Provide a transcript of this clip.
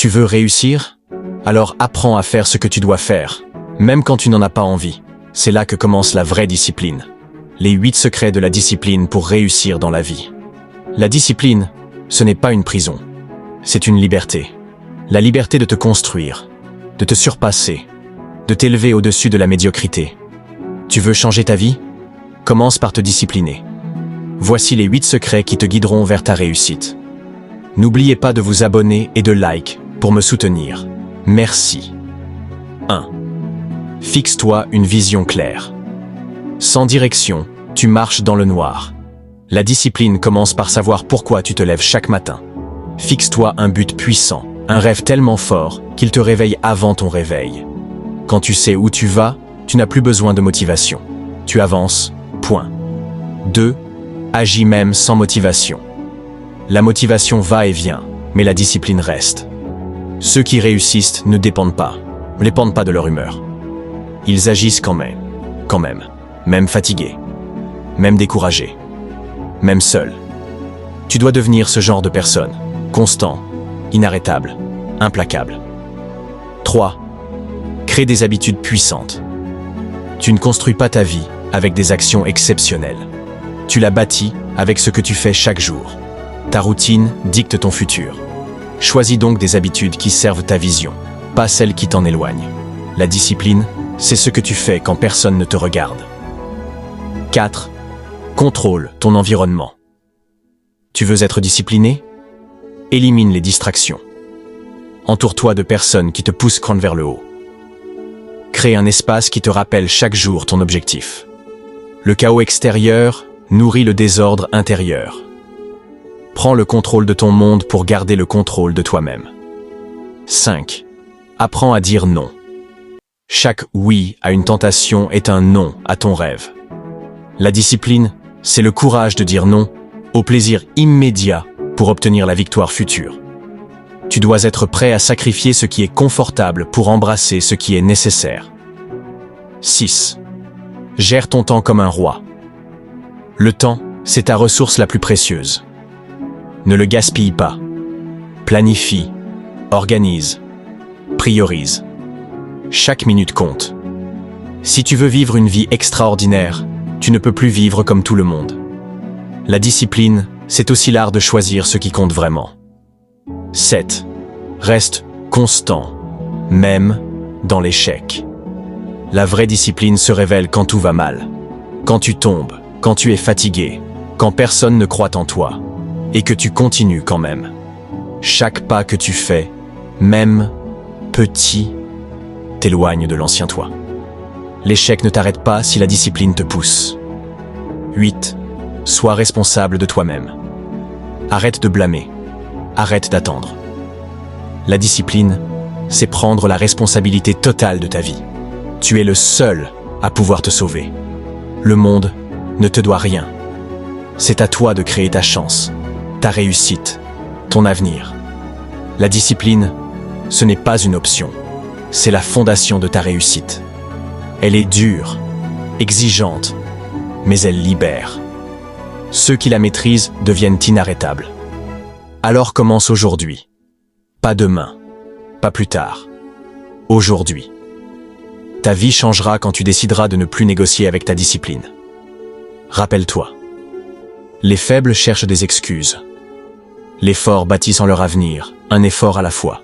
Tu veux réussir? Alors apprends à faire ce que tu dois faire, même quand tu n'en as pas envie. C'est là que commence la vraie discipline. Les 8 secrets de la discipline pour réussir dans la vie. La discipline, ce n'est pas une prison. C'est une liberté. La liberté de te construire, de te surpasser, de t'élever au-dessus de la médiocrité. Tu veux changer ta vie? Commence par te discipliner. Voici les 8 secrets qui te guideront vers ta réussite. N'oubliez pas de vous abonner et de like pour me soutenir. Merci. 1. Fixe-toi une vision claire. Sans direction, tu marches dans le noir. La discipline commence par savoir pourquoi tu te lèves chaque matin. Fixe-toi un but puissant, un rêve tellement fort qu'il te réveille avant ton réveil. Quand tu sais où tu vas, tu n'as plus besoin de motivation. Tu avances, point. 2. Agis même sans motivation. La motivation va et vient, mais la discipline reste. Ceux qui réussissent ne dépendent pas de leur humeur. Ils agissent quand même fatigués, même découragés, même seuls. Tu dois devenir ce genre de personne, constant, inarrêtable, implacable. 3. Crée des habitudes puissantes. Tu ne construis pas ta vie avec des actions exceptionnelles. Tu la bâtis avec ce que tu fais chaque jour. Ta routine dicte ton futur. Choisis donc des habitudes qui servent ta vision, pas celles qui t'en éloignent. La discipline, c'est ce que tu fais quand personne ne te regarde. 4. Contrôle ton environnement. Tu veux être discipliné? Élimine les distractions. Entoure-toi de personnes qui te poussent vers le haut. Crée un espace qui te rappelle chaque jour ton objectif. Le chaos extérieur nourrit le désordre intérieur. Prends le contrôle de ton monde pour garder le contrôle de toi-même. 5. Apprends à dire non. Chaque oui à une tentation est un non à ton rêve. La discipline, c'est le courage de dire non au plaisir immédiat pour obtenir la victoire future. Tu dois être prêt à sacrifier ce qui est confortable pour embrasser ce qui est nécessaire. 6. Gère ton temps comme un roi. Le temps, c'est ta ressource la plus précieuse. Ne le gaspille pas. Planifie, organise, priorise. Chaque minute compte. Si tu veux vivre une vie extraordinaire, tu ne peux plus vivre comme tout le monde. La discipline, c'est aussi l'art de choisir ce qui compte vraiment. 7. Reste constant, même dans l'échec. La vraie discipline se révèle quand tout va mal. Quand tu tombes, quand tu es fatigué, quand personne ne croit en toi, et que tu continues quand même. Chaque pas que tu fais, même petit, t'éloigne de l'ancien toi. L'échec ne t'arrête pas si la discipline te pousse. 8. Sois responsable de toi-même. Arrête de blâmer. Arrête d'attendre. La discipline, c'est prendre la responsabilité totale de ta vie. Tu es le seul à pouvoir te sauver. Le monde ne te doit rien. C'est à toi de créer ta chance, ta réussite, ton avenir. La discipline, ce n'est pas une option. C'est la fondation de ta réussite. Elle est dure, exigeante, mais elle libère. Ceux qui la maîtrisent deviennent inarrêtables. Alors commence aujourd'hui. Pas demain, pas plus tard. Aujourd'hui. Ta vie changera quand tu décideras de ne plus négocier avec ta discipline. Rappelle-toi. Les faibles cherchent des excuses. Les forts bâtissent en leur avenir, un effort à la fois.